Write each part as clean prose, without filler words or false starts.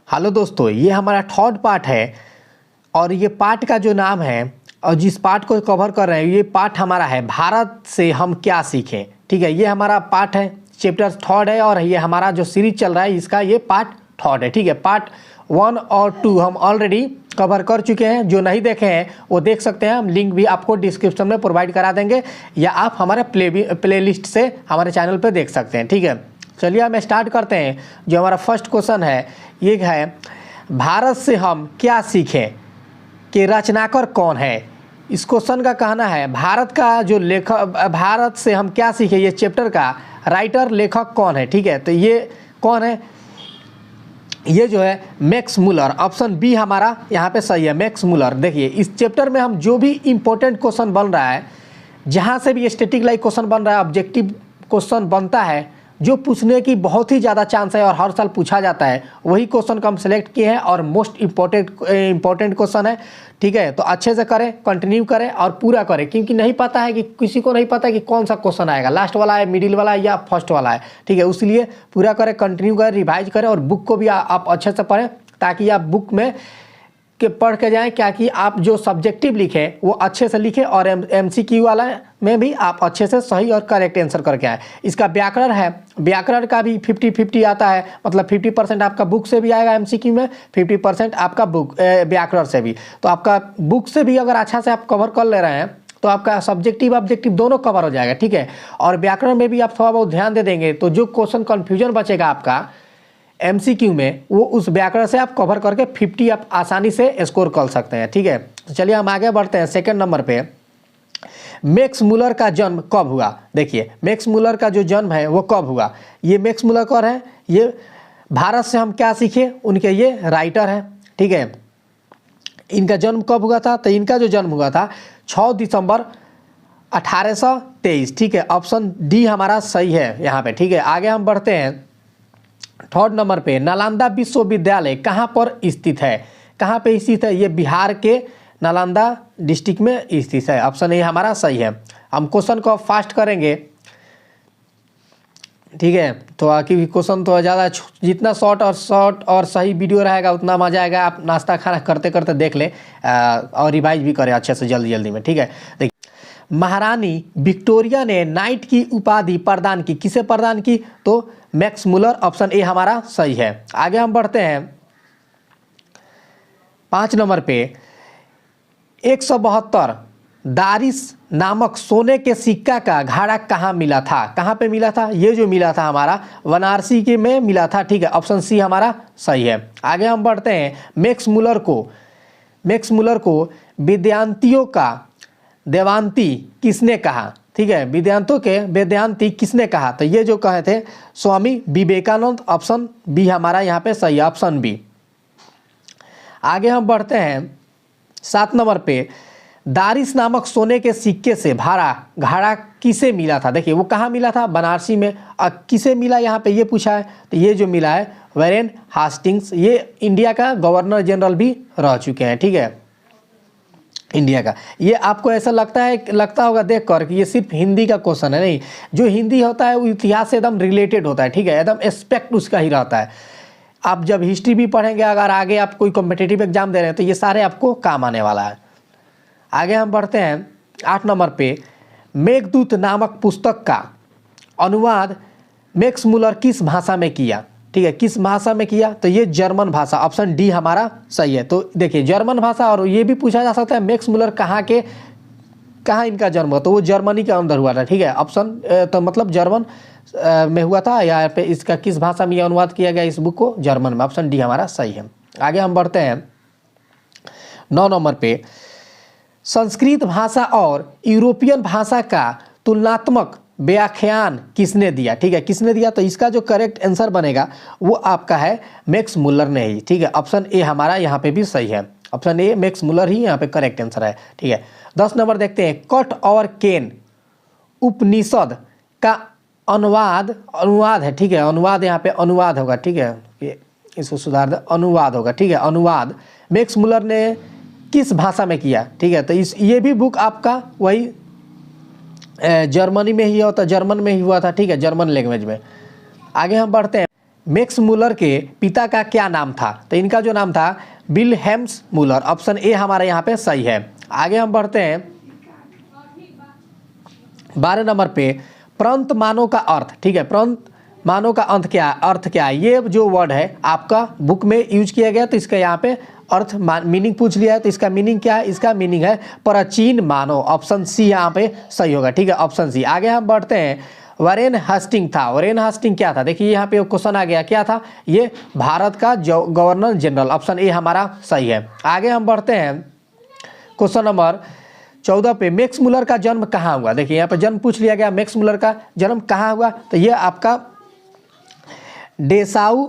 Hello दोस्तों, ये हमारा थर्ड पार्ट है और ये पार्ट का जो नाम है और जिस पार्ट को कवर कर रहे हैं ये पार्ट हमारा है भारत से हम क्या सीखें। ठीक है, ये हमारा पार्ट है, चैप्टर थर्ड है और ये हमारा जो सीरीज चल रहा है इसका ये पार्ट थर्ड है। ठीक है, पार्ट 1 और 2 हम ऑलरेडी कवर कर चुके हैं। जो नहीं देखे हैं वो देख सकते हैं, हम लिंक भी आपको डिस्क्रिप्शन में प्रोवाइड करा देंगे या आप हमारे प्लेलिस्ट से हमारे चैनल पर देख सकते हैं। ठीक है, चलिए हम स्टार्ट करते हैं। जो हमारा फर्स्ट क्वेश्चन है ये है, भारत से हम क्या सीखें कि रचनाकार कौन है। इस क्वेश्चन का कहना है भारत का जो लेखक, भारत से हम क्या सीखें ये चैप्टर का राइटर लेखक कौन है। ठीक है, तो ये कौन है, ये जो है मैक्स मुलर। ऑप्शन बी हमारा यहाँ पे सही है, मैक्स मुलर। देखिए इस चैप्टर में हम जो भी इंपॉर्टेंट क्वेश्चन बन रहा है, जहाँ से भी स्टैटिक लाइक क्वेश्चन बन रहा है, ऑब्जेक्टिव क्वेश्चन बनता है, जो पूछने की बहुत ही ज़्यादा चांस है और हर साल पूछा जाता है, वही क्वेश्चन को हम सेलेक्ट किए हैं और मोस्ट इम्पोर्टेंट क्वेश्चन है। ठीक है, तो अच्छे से करें, कंटिन्यू करें और पूरा करें, क्योंकि नहीं पता है कि किसी को नहीं पता है कि कौन सा क्वेश्चन आएगा, लास्ट वाला है, मिडिल वाला है या फर्स्ट वाला है। ठीक है, इसलिए पूरा करें, कंटिन्यू करें, रिवाइज करें और बुक को भी आप अच्छे से पढ़ें ताकि आप बुक में के पढ़ के जाएं, क्या कि आप जो सब्जेक्टिव लिखें वो अच्छे से लिखें और MCQ वाला में भी आप अच्छे से सही और करेक्ट आंसर करके आए। इसका व्याकरण है, व्याकरण का भी 50-50 आता है, मतलब 50% आपका बुक से भी आएगा MCQ में, 50% आपका बुक व्याकरण से भी। तो आपका बुक से भी अगर अच्छा से आप कवर कर ले रहे हैं तो आपका सब्जेक्टिव ऑब्जेक्टिव दोनों कवर हो जाएगा। ठीक है, और व्याकरण में भी आप थोड़ा बहुत ध्यान दे देंगे तो जो क्वेश्चन कन्फ्यूजन बचेगा आपका MCQ में, वो उस व्याकरण से आप कवर करके 50 आप आसानी से स्कोर कर सकते हैं। ठीक है, तो चलिए हम आगे बढ़ते हैं। सेकंड नंबर पे, मैक्स मुलर का जन्म कब हुआ। देखिए मैक्स मुलर का जो जन्म है वो कब हुआ। ये मैक्स मुलर कौन है, ये भारत से हम क्या सीखे उनके ये राइटर है। ठीक है, इनका जन्म कब हुआ था, तो इनका जो जन्म हुआ था 6 दिसंबर 1823। ठीक है, ऑप्शन डी हमारा सही है यहाँ पे। ठीक है, आगे हम बढ़ते हैं। थर्ड नंबर पे, नालंदा विश्वविद्यालय कहाँ पर स्थित है। कहाँ पे स्थित है, ये बिहार के नालंदा डिस्ट्रिक्ट में स्थित है। ऑप्शन ए हमारा सही है। हम क्वेश्चन को फास्ट करेंगे। ठीक है, तो क्योंकि क्वेश्चन तो ज़्यादा, जितना शॉर्ट और सही वीडियो रहेगा उतना मजा आएगा। आप नाश्ता खाना करते करते देख लें और रिवाइज भी करें अच्छे से जल्दी में। ठीक है, देखिए महारानी विक्टोरिया ने नाइट की उपाधि प्रदान की, किसे प्रदान की, तो मैक्स मुलर। ऑप्शन ए हमारा सही है। आगे हम बढ़ते हैं 5 नंबर पे, 172 दारिस नामक सोने के सिक्का का घड़ा कहाँ मिला था। कहाँ पे मिला था, ये जो मिला था हमारा वाराणसी के में मिला था। ठीक है, ऑप्शन सी हमारा सही है। आगे हम बढ़ते हैं। मैक्स मुलर को विद्यांतियों का देवांती किसने कहा। ठीक है, विद्यांतों के वेदांती किसने कहा, तो ये जो कहे थे स्वामी विवेकानंद। ऑप्शन बी हमारा यहाँ पे सही है, ऑप्शन बी। आगे हम बढ़ते हैं 7 नंबर पे, दारिस नामक सोने के सिक्के से भरा घड़ा किसे मिला था। देखिए वो कहाँ मिला था, बनारसी में। किसे मिला यहाँ पे ये पूछा है, तो ये जो मिला है वॉरेन हास्टिंग्स। ये इंडिया का गवर्नर जनरल भी रह चुके हैं। ठीक है, इंडिया का। ये आपको ऐसा लगता होगा देख कर कि ये सिर्फ हिंदी का क्वेश्चन है, नहीं। जो हिंदी होता है वो इतिहास से एकदम रिलेटेड होता है। ठीक है, एकदम एस्पेक्ट उसका ही रहता है। आप जब हिस्ट्री भी पढ़ेंगे, अगर आगे आप कोई कॉम्पिटिटिव एग्जाम दे रहे हैं तो ये सारे आपको काम आने वाला है। आगे हम बढ़ते हैं 8 नंबर पे, मेघदूत नामक पुस्तक का अनुवाद मैक्स मुलर किस भाषा में किया। ठीक है, किस भाषा में किया, तो ये जर्मन भाषा। ऑप्शन डी हमारा सही है। तो देखिए जर्मन भाषा, और ये भी पूछा जा सकता है मैक्स मुलर कहाँ इनका जन्म हुआ, तो वो जर्मनी के अंदर हुआ था। ठीक है, ऑप्शन तो मतलब जर्मन में हुआ था, या पे इसका किस भाषा में अनुवाद किया गया इस बुक को, जर्मन में। ऑप्शन डी हमारा सही है। आगे हम बढ़ते हैं 9 नंबर पे, संस्कृत भाषा और यूरोपियन भाषा का तुलनात्मक व्याख्यान किसने दिया। ठीक है, किसने दिया, तो इसका जो करेक्ट आंसर बनेगा वो आपका है मैक्स मुलर ने ही। ठीक है, ऑप्शन ए हमारा यहाँ पे भी सही है। ऑप्शन ए मैक्स मुलर ही यहाँ पे करेक्ट आंसर है। ठीक है, 10 नंबर देखते हैं। कट और केन उपनिषद का अनुवाद है। ठीक है, अनुवाद यहाँ पे अनुवाद होगा। ठीक है, ये इसको सुधार दे, अनुवाद होगा। ठीक है, अनुवाद मैक्स मुलर ने किस भाषा में किया। ठीक है, तो ये भी बुक आपका वही जर्मनी में ही होता, जर्मन में ही हुआ था। ठीक है, जर्मन लैंग्वेज में। आगे हम बढ़ते हैं। मैक्स मूलर के पिता का क्या नाम था? तो इनका जो नाम था विल्हेम्स मूलर। ऑप्शन ए हमारे यहाँ पे सही है। आगे हम बढ़ते हैं 12 नंबर पे, प्रंत मानो का अर्थ। ठीक है, प्रंत मानो का अर्थ क्या है? ये जो वर्ड है आपका बुक में यूज किया गया, तो इसका यहाँ पे अर्थ मीनिंग पूछ लिया है, तो इसका मीनिंग क्या है? इसका मीनिंग है प्राचीन मानव। ऑप्शन सी यहाँ पे सही होगा। ठीक है, ऑप्शन सी। आगे हम बढ़ते हैं, वरेन हास्टिंग था। वरेन हास्टिंग क्या था? देखिए यहाँ पे क्वेश्चन आ गया, क्या था ये? भारत का गवर्नर जनरल। ऑप्शन ए हमारा सही है। आगे हम बढ़ते हैं क्वेश्चन नंबर 14 पे, मैक्स मूलर का जन्म कहाँ हुआ? देखिए यहाँ पे जन्म पूछ लिया गया, मैक्स मूलर का जन्म कहाँ हुआ? तो ये आपका डेसाउ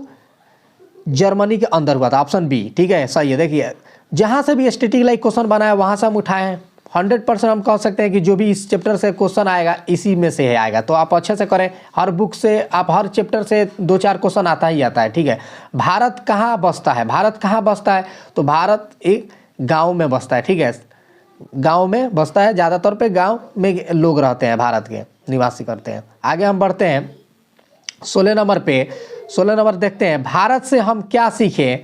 जर्मनी के अंदर हुआ था। ऑप्शन बी ठीक है सही है। देखिए जहाँ से भी स्टैटिक लाइक क्वेश्चन बना है वहाँ से हम उठाए हैं। 100% हम कह सकते हैं कि जो भी इस चैप्टर से क्वेश्चन आएगा इसी में से आएगा। तो आप अच्छे से करें, हर बुक से आप हर चैप्टर से 2-4 क्वेश्चन आता ही आता है। ठीक है, भारत कहाँ बसता है? भारत कहाँ बसता है? तो भारत एक गाँव में बसता है। ठीक है, गाँव में बसता है, ज़्यादातर पे गाँव में लोग रहते हैं, भारत के निवासी करते हैं। आगे हम बढ़ते हैं 16 नंबर पे। 16 नंबर देखते हैं, भारत से हम क्या सीखे?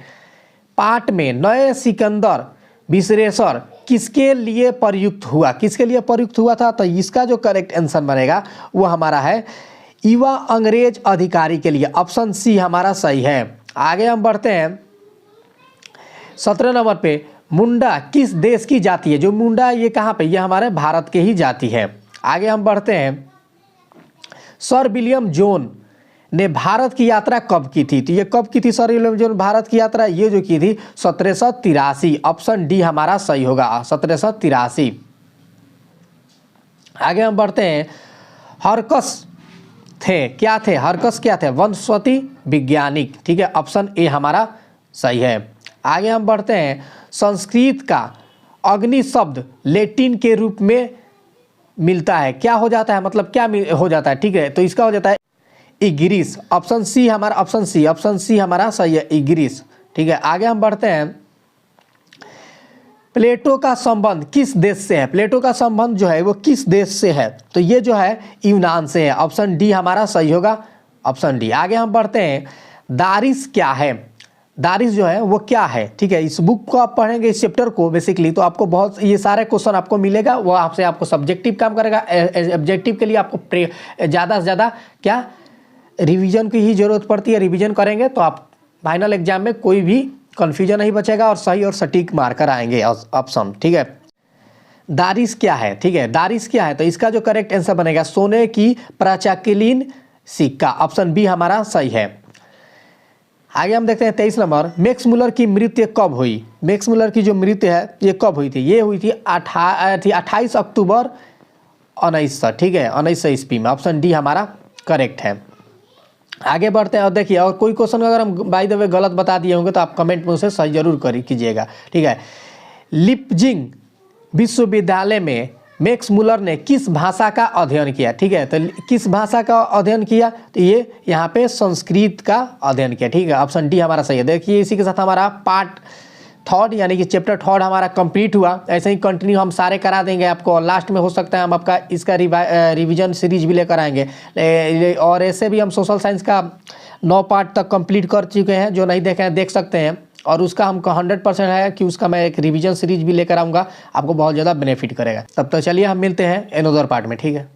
पाठ में नए सिकंदर विश्लेषण किसके लिए प्रयुक्त हुआ? किसके लिए प्रयुक्त हुआ था? तो इसका जो करेक्ट आंसर बनेगा वो हमारा है युवा अंग्रेज अधिकारी के लिए। ऑप्शन सी हमारा सही है। आगे हम बढ़ते हैं 17 नंबर पे, मुंडा किस देश की जाति है? जो मुंडा ये कहाँ पे? ये हमारे भारत के ही जाति है। आगे हम बढ़ते हैं, सर विलियम जोन ने भारत की यात्रा कब की थी? तो ये कब की थी सर विलियम जोन भारत की यात्रा? ये जो की थी 1783। ऑप्शन डी हमारा सही होगा, 1783। आगे हम बढ़ते हैं, हरकस थे क्या थे? हरकस क्या थे? वनस्पति वैज्ञानिक। ठीक है, ऑप्शन ए हमारा सही है। आगे हम बढ़ते हैं, संस्कृत का अग्नि शब्द लैटिन के रूप में मिलता है, क्या हो जाता है? मतलब क्या हो जाता है? ठीक है, तो इसका हो जाता है इग्रिस। ऑप्शन सी हमारा, ऑप्शन सी हमारा सही है, इग्रिस। ठीक है, आगे हम बढ़ते हैं, प्लेटो का संबंध किस देश से है? प्लेटो का संबंध जो है वो किस देश से है? तो ये जो है यूनान से है। ऑप्शन डी हमारा सही होगा, ऑप्शन डी। आगे हम बढ़ते हैं, दारिस क्या है? दारिस जो है वो क्या है? ठीक है, इस बुक को आप पढ़ेंगे, इस चैप्टर को बेसिकली, तो आपको बहुत ये सारे क्वेश्चन आपको मिलेगा। वो आपको सब्जेक्टिव काम करेगा। ऑब्जेक्टिव के लिए आपको ज़्यादा से ज़्यादा क्या रिवीजन की ही जरूरत पड़ती है। रिवीजन करेंगे तो आप फाइनल एग्जाम में कोई भी कन्फ्यूजन नहीं बचेगा और सही और सटीक मार्कर आएंगे ऑप्शन। ठीक है, दारिस क्या है? ठीक है, दारिस क्या है? तो इसका जो करेक्ट आंसर बनेगा सोने की प्राचीन सिक्का। ऑप्शन बी हमारा सही है। आगे हम देखते हैं 23 नंबर, मैक्स मूलर की मृत्यु कब हुई? मैक्स मूलर की जो मृत्यु है ये कब हुई थी? ये हुई थी 28 अक्टूबर 1900। ठीक है, 1900 ईस्वी में। ऑप्शन डी हमारा करेक्ट है। आगे बढ़ते हैं और देखिए, और कोई क्वेश्चन अगर हम बाय द वे गलत बता दिए होंगे तो आप कमेंट में उसे सही जरूर कीजिएगा। ठीक है, लिपजिंग विश्वविद्यालय में मैक्स मूलर ने किस भाषा का अध्ययन किया? ठीक है, तो किस भाषा का अध्ययन किया? तो ये यहाँ पे संस्कृत का अध्ययन किया। ठीक है, ऑप्शन डी हमारा सही है। देखिए इसी के साथ हमारा पार्ट 3 यानी कि चैप्टर 3 हमारा कंप्लीट हुआ। ऐसे ही कंटिन्यू हम सारे करा देंगे आपको, और लास्ट में हो सकता है हम आपका इसका रिवीजन सीरीज भी लेकर आएंगे। और ऐसे भी हम सोशल साइंस का 9 पार्ट तक कंप्लीट कर चुके हैं, जो नहीं देखे हैं देख सकते हैं। और उसका हमको 100% है कि उसका मैं एक रिवीजन सीरीज भी लेकर आऊँगा, आपको बहुत ज़्यादा बेनिफिट करेगा। तब तो चलिए हम मिलते हैं अनदर पार्ट में। ठीक है।